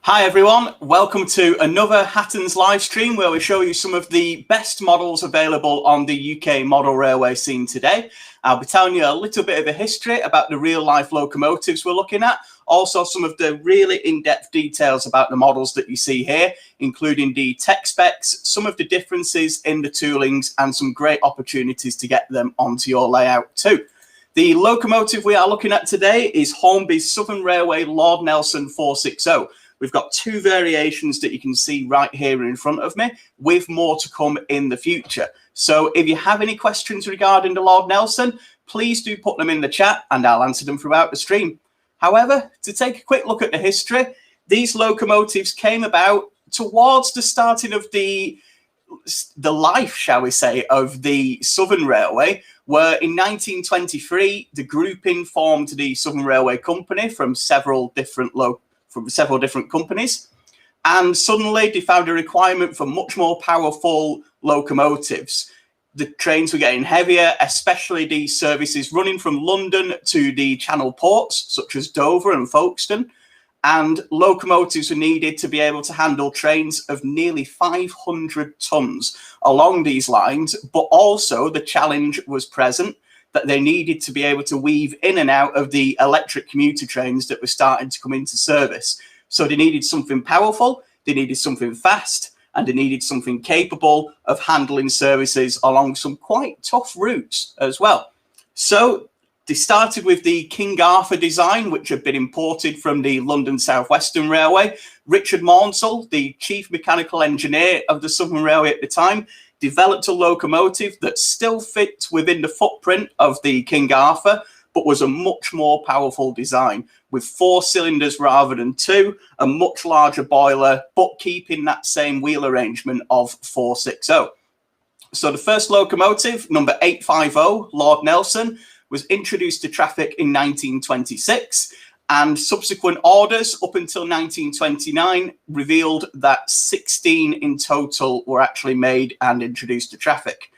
Hi everyone, welcome to another Hatton's live stream where we show you some of the best models available on the UK model railway scene today. I'll be telling you a little bit of a history about the real life locomotives we're looking at, also some of the really in-depth details about the models that you see here, including the tech specs, some of the differences in the toolings and some great opportunities to get them onto your layout too. The locomotive we are looking at today is Hornby's Southern Railway Lord Nelson 460. We've got two variations that you can see right here in front of me, with more to come in the future. So if you have any questions regarding the Lord Nelson, please do put them in the chat and I'll answer them throughout the stream. However, to take a quick look at the history, these locomotives came about towards the starting of the life, shall we say, of the Southern Railway, where in 1923, the grouping formed the Southern Railway Company from several different companies, and suddenly they found a requirement for much more powerful locomotives. The trains were getting heavier, especially the services running from London to the Channel ports, such as Dover and Folkestone, and locomotives were needed to be able to handle trains of nearly 500 tons along these lines, but also the challenge was present that they needed to be able to weave in and out of the electric commuter trains that were starting to come into service. So they needed something powerful, they needed something fast, and they needed something capable of handling services along some quite tough routes as well. So they started with the King Arthur design, which had been imported from the London South Western Railway. Richard Maunsell, the chief mechanical engineer of the Southern Railway at the time, developed a locomotive that still fit within the footprint of the King Arthur, but was a much more powerful design with 4 cylinders rather than 2, a much larger boiler, but keeping that same wheel arrangement of 460. So the first locomotive, number 850, Lord Nelson, was introduced to traffic in 1926. And subsequent orders up until 1929 revealed that 16 in total were actually made and introduced to traffic.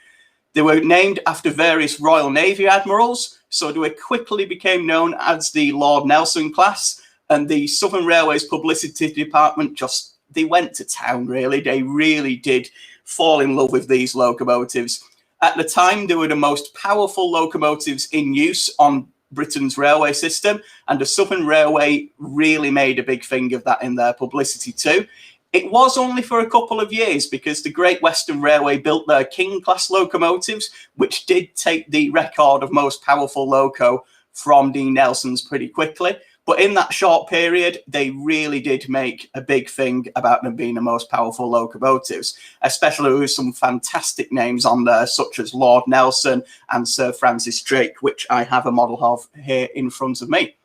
They were named after various Royal Navy admirals, so they quickly became known as the Lord Nelson class, and the Southern Railway's publicity department they went to town, really. They really did fall in love with these locomotives. At the time, they were the most powerful locomotives in use on Britain's railway system, and the Southern Railway really made a big thing of that in their publicity too. It was only for a couple of years because the Great Western Railway built their King class locomotives, which did take the record of most powerful loco from the Nelsons pretty quickly. But in that short period, they really did make a big thing about them being the most powerful locomotives, especially with some fantastic names on there, such as Lord Nelson and Sir Francis Drake, which I have a model of here in front of me.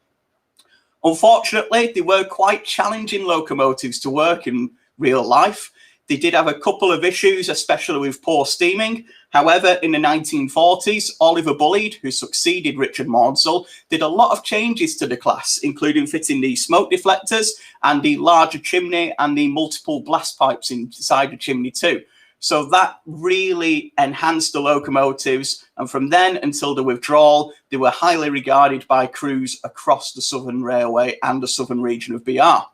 Unfortunately, they were quite challenging locomotives to work in real life. They did have a couple of issues, especially with poor steaming. However, in the 1940s, Oliver Bulleid, who succeeded Richard Maunsell, did a lot of changes to the class, including fitting the smoke deflectors and the larger chimney and the multiple blast pipes inside the chimney too. So that really enhanced the locomotives, and from then until the withdrawal, they were highly regarded by crews across the Southern Railway and the southern region of BR.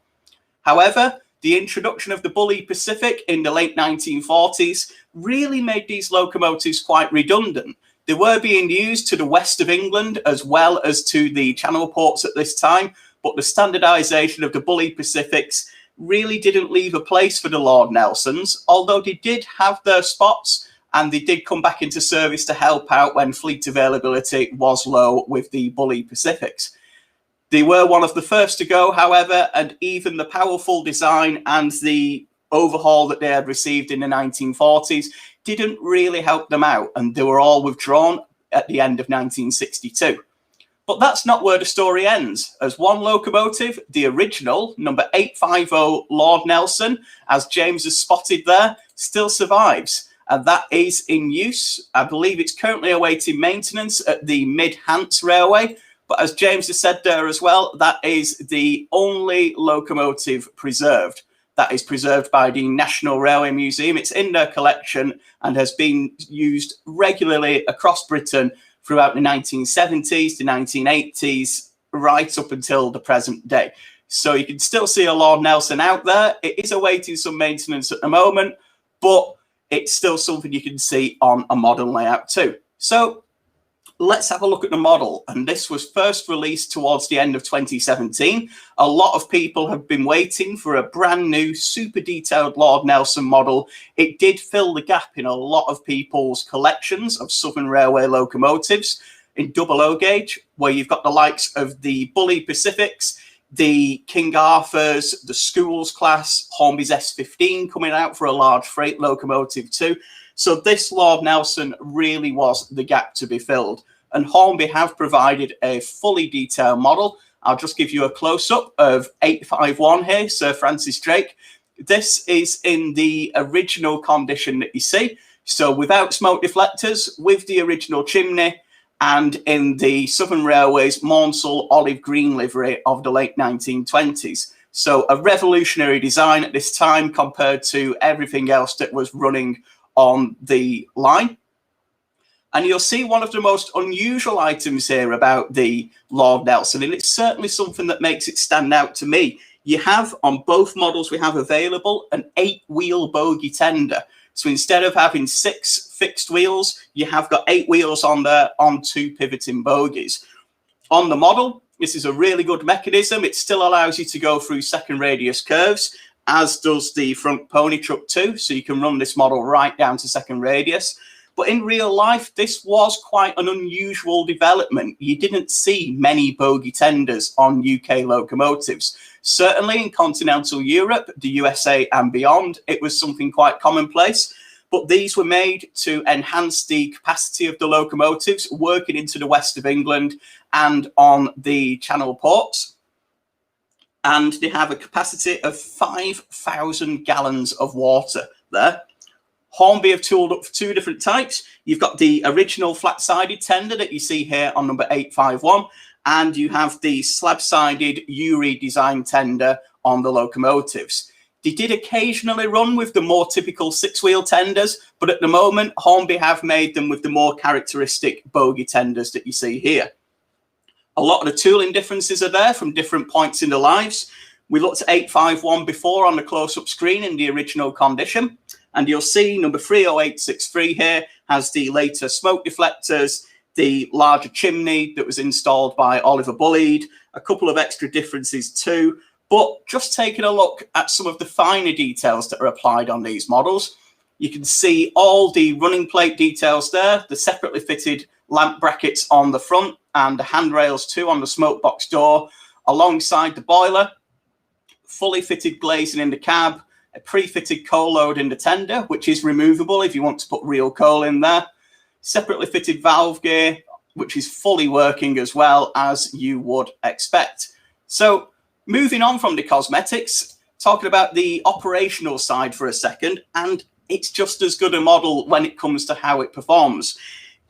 However, the introduction of the Bulleid Pacific in the late 1940s really made these locomotives quite redundant. They were being used to the west of England as well as to the Channel ports at this time, but the standardisation of the Bulleid Pacifics really didn't leave a place for the Lord Nelsons, although they did have their spots and they did come back into service to help out when fleet availability was low with the Bulleid Pacifics. They were one of the first to go, however, and even the powerful design and the overhaul that they had received in the 1940s didn't really help them out, and they were all withdrawn at the end of 1962. But that's not where the story ends, as one locomotive, the original, number 850 Lord Nelson, as James has spotted there, still survives. And that is in use. I believe it's currently awaiting maintenance at the Mid-Hants Railway. But as James has said there as well, that is the only locomotive preserved. That is preserved by the National Railway Museum. It's in their collection and has been used regularly across Britain throughout the 1970s to 1980s, right up until the present day. So you can still see a Lord Nelson out there. It is awaiting some maintenance at the moment, but it's still something you can see on a modern layout too. So let's have a look at the model. And this was first released towards the end of 2017. A lot of people have been waiting for a brand new, super detailed Lord Nelson model. It did fill the gap in a lot of people's collections of Southern Railway locomotives in double O gauge, where you've got the likes of the Bully Pacifics, the King Arthurs, the Schools class, Hornby's S15 coming out for a large freight locomotive too. So this Lord Nelson really was the gap to be filled. And Hornby have provided a fully detailed model. I'll just give you a close-up of 851 here, Sir Francis Drake. This is in the original condition that you see. So without smoke deflectors, with the original chimney, and in the Southern Railway's Maunsell olive green livery of the late 1920s. So a revolutionary design at this time compared to everything else that was running on the line. And you'll see one of the most unusual items here about the Lord Nelson, and it's certainly something that makes it stand out to me. You have, on both models we have available, an 8-wheel bogie tender. So instead of having 6 fixed wheels, you have got 8 wheels on there on 2 pivoting bogies. On the model, this is a really good mechanism. It still allows you to go through second radius curves, as does the front pony truck too. So you can run this model right down to second radius. But in real life, this was quite an unusual development. You didn't see many bogie tenders on UK locomotives. Certainly in continental Europe, the USA and beyond, it was something quite commonplace. But these were made to enhance the capacity of the locomotives working into the west of England and on the Channel ports. And they have a capacity of 5,000 gallons of water there. Hornby have tooled up for 2 different types. You've got the original flat-sided tender that you see here on number 851, and you have the slab-sided U-redesign tender on the locomotives. They did occasionally run with the more typical 6-wheel tenders, but at the moment, Hornby have made them with the more characteristic bogie tenders that you see here. A lot of the tooling differences are there from different points in their lives. We looked at 851 before on the close-up screen in the original condition. And you'll see number 30863 here has the later smoke deflectors, the larger chimney that was installed by Oliver Bulleid, a couple of extra differences too. But just taking a look at some of the finer details that are applied on these models, you can see all the running plate details there, the separately fitted lamp brackets on the front and the handrails too on the smoke box door, alongside the boiler, fully fitted glazing in the cab, a pre-fitted coal load in the tender, which is removable if you want to put real coal in there. Separately fitted valve gear, which is fully working as well, as you would expect. So moving on from the cosmetics, talking about the operational side for a second, and it's just as good a model when it comes to how it performs.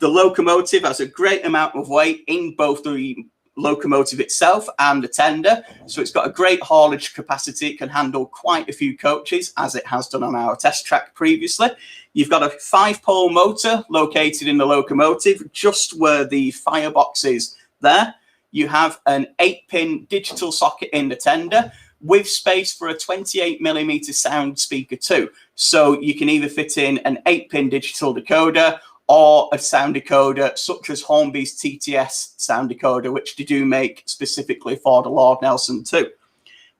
The locomotive has a great amount of weight in both the locomotive itself and the tender, so it's got a great haulage capacity. It can handle quite a few coaches, as it has done on our test track previously. You've got a 5-pole motor located in the locomotive, just where the firebox is there. You have an 8-pin digital socket in the tender, with space for a 28mm sound speaker too. So you can either fit in an 8-pin digital decoder or a sound decoder such as Hornby's TTS sound decoder, which they do make specifically for the Lord Nelson too.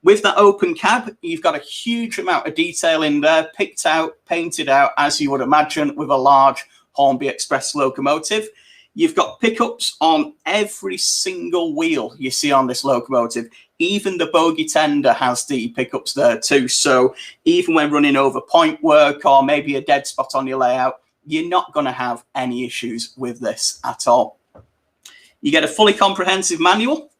With that open cab, you've got a huge amount of detail in there, picked out, painted out, as you would imagine with a large Hornby Express locomotive. You've got pickups on every single wheel you see on this locomotive. Even the bogie tender has the pickups there too. So even when running over point work or maybe a dead spot on your layout, you're not going to have any issues with this at all. You get a fully comprehensive manual,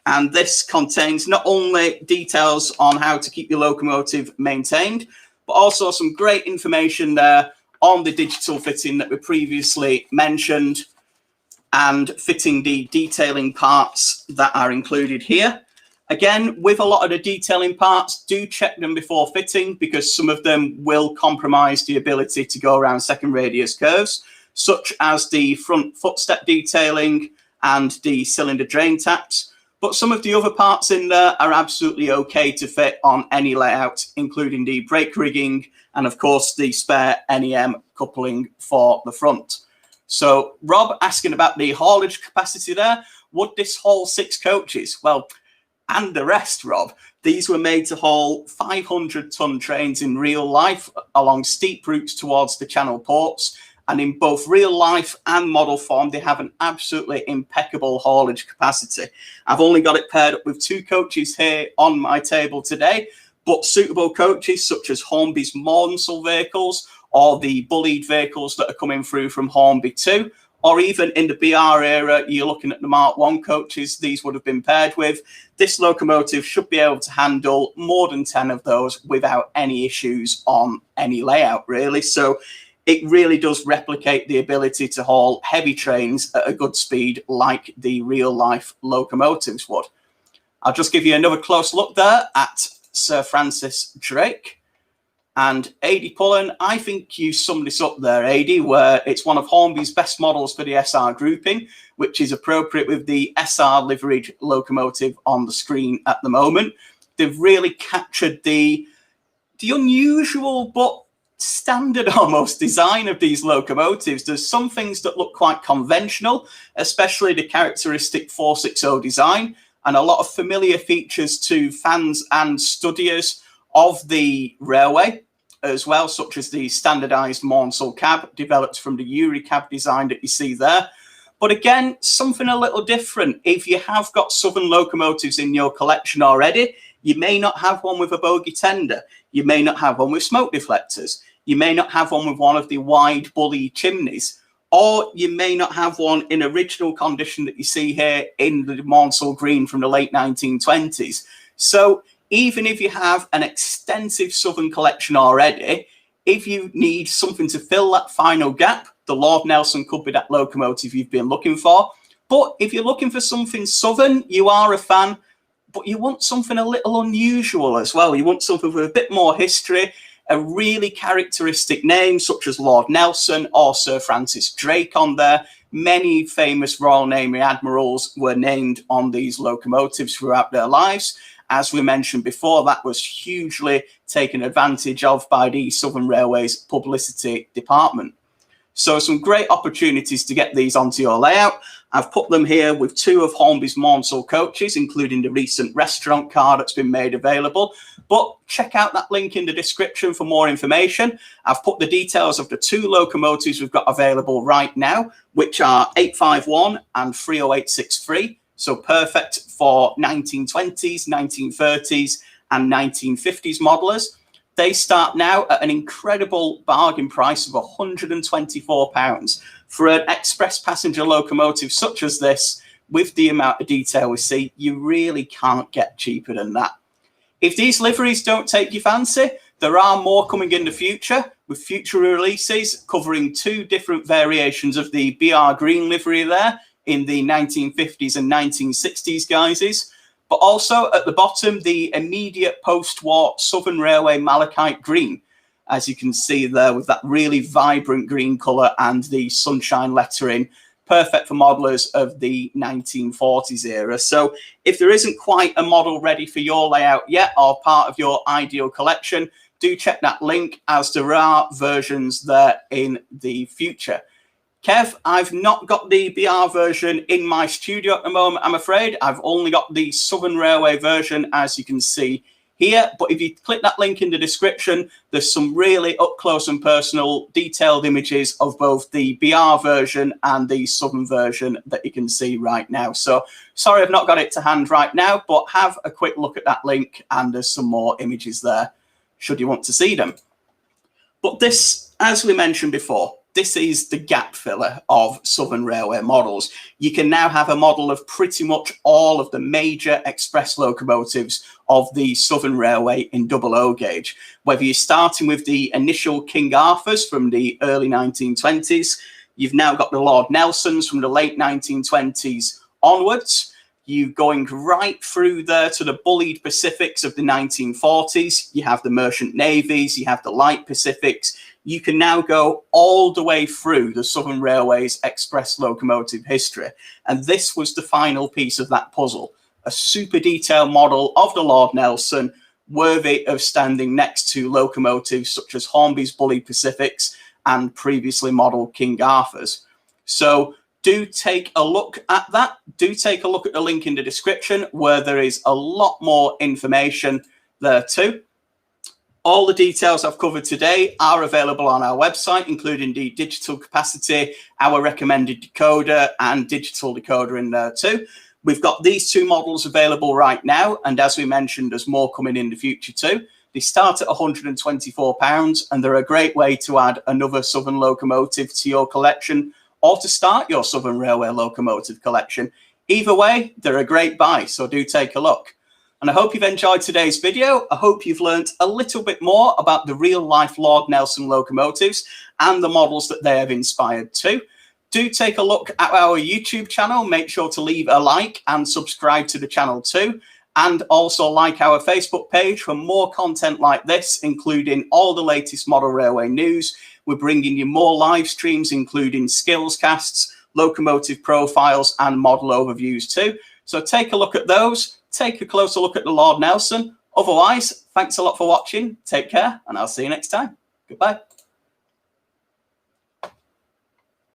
and this contains not only details on how to keep your locomotive maintained, but also some great information there on the digital fitting that we previously mentioned, and fitting the detailing parts that are included here. Again, with a lot of the detailing parts, do check them before fitting, because some of them will compromise the ability to go around second radius curves, such as the front footstep detailing and the cylinder drain taps. but some of the other parts in there are absolutely okay to fit on any layout, including the brake rigging and, of course, the spare NEM coupling for the front. So Rob asking about the haulage capacity there. Would this haul 6 coaches? Well, and the rest, Rob. These were made to haul 500-ton trains in real life along steep routes towards the Channel ports. And in both real life and model form, they have an absolutely impeccable haulage capacity. I've only got it paired up with 2 coaches here on my table today, but suitable coaches such as Hornby's Monsell vehicles or the bullied vehicles that are coming through from Hornby 2, or even in the BR era, you're looking at the Mark 1 coaches these would have been paired with. This locomotive should be able to handle more than 10 of those without any issues on any layout, really. So it really does replicate the ability to haul heavy trains at a good speed like the real-life locomotives would. I'll just give you another close look there at Sir Francis Drake. And AD Pullen, I think you summed this up there, AD, where it's one of Hornby's best models for the SR grouping, which is appropriate with the SR liveried locomotive on the screen at the moment. They've really captured the unusual but standard almost design of these locomotives. There's some things that look quite conventional, especially the characteristic 460 design, and a lot of familiar features to fans and studiers of the railway as well, such as the standardized Monsell cab developed from the Uri cab design that you see there. But again, something a little different. If you have got Southern locomotives in your collection already, you may not have one with a bogie tender. You may not have one with smoke deflectors. You may not have one with one of the wide bully chimneys. Or you may not have one in original condition that you see here in the Monsell green from the late 1920s. So even if you have an extensive Southern collection already, if you need something to fill that final gap, the Lord Nelson could be that locomotive you've been looking for. But if you're looking for something Southern, you are a fan, but you want something a little unusual as well. You want something with a bit more history, a really characteristic name such as Lord Nelson or Sir Francis Drake on there. Many famous Royal Navy admirals were named on these locomotives throughout their lives. As we mentioned before, that was hugely taken advantage of by the Southern Railway's publicity department. So some great opportunities to get these onto your layout. I've put them here with 2 of Hornby's Monsell coaches, including the recent restaurant car that's been made available. But check out that link in the description for more information. I've put the details of the 2 locomotives we've got available right now, which are 851 and 30863. So perfect for 1920s, 1930s and 1950s modelers. They start now at an incredible bargain price of £124 for an express passenger locomotive such as this. With the amount of detail we see, you really can't get cheaper than that. If these liveries don't take your fancy, there are more coming in the future, with future releases covering 2 different variations of the BR green livery there in the 1950s and 1960s guises. But also at the bottom, the immediate post-war Southern Railway Malachite green, as you can see there with that really vibrant green colour and the sunshine lettering, perfect for modelers of the 1940s era. So if there isn't quite a model ready for your layout yet or part of your ideal collection, do check that link as there are versions there in the future. Kev, I've not got the BR version in my studio at the moment, I'm afraid. I've only got the Southern Railway version, as you can see here. But if you click that link in the description, there's some really up close and personal detailed images of both the BR version and the Southern version that you can see right now. So sorry I've not got it to hand right now, but have a quick look at that link and there's some more images there should you want to see them. But this, as we mentioned before, this is the gap filler of Southern Railway models. You can now have a model of pretty much all of the major express locomotives of the Southern Railway in 00 gauge. Whether you're starting with the initial King Arthurs from the early 1920s, you've now got the Lord Nelsons from the late 1920s onwards. You're going right through there to the bullied Pacifics of the 1940s. You have the Merchant Navies, you have the Light Pacifics. You can now go all the way through the Southern Railway's express locomotive history. And this was the final piece of that puzzle. a super detailed model of the Lord Nelson, worthy of standing next to locomotives such as Hornby's Bully Pacifics and previously modelled King Arthur's. So do take a look at that. Do take a look at the link in the description, where there is a lot more information there too. All the details I've covered today are available on our website, including the digital capacity, our recommended decoder, and digital decoder in there too. We've got these two models available right now, and as we mentioned, there's more coming in the future too. They start at £124, and they're a great way to add another Southern locomotive to your collection, or to start your Southern Railway locomotive collection. Either way, they're a great buy, so do take a look. And I hope you've enjoyed today's video. I hope you've learned a little bit more about the real-life Lord Nelson locomotives and the models that they have inspired too. Do take a look at our YouTube channel. Make sure to leave a like and subscribe to the channel too. And also like our Facebook page for more content like this, including all the latest model railway news. We're bringing you more live streams, including skills casts, locomotive profiles, and model overviews too. So take a look at those. Take a closer look at the Lord Nelson. Otherwise, thanks a lot for watching. Take care, and I'll see you next time. Goodbye.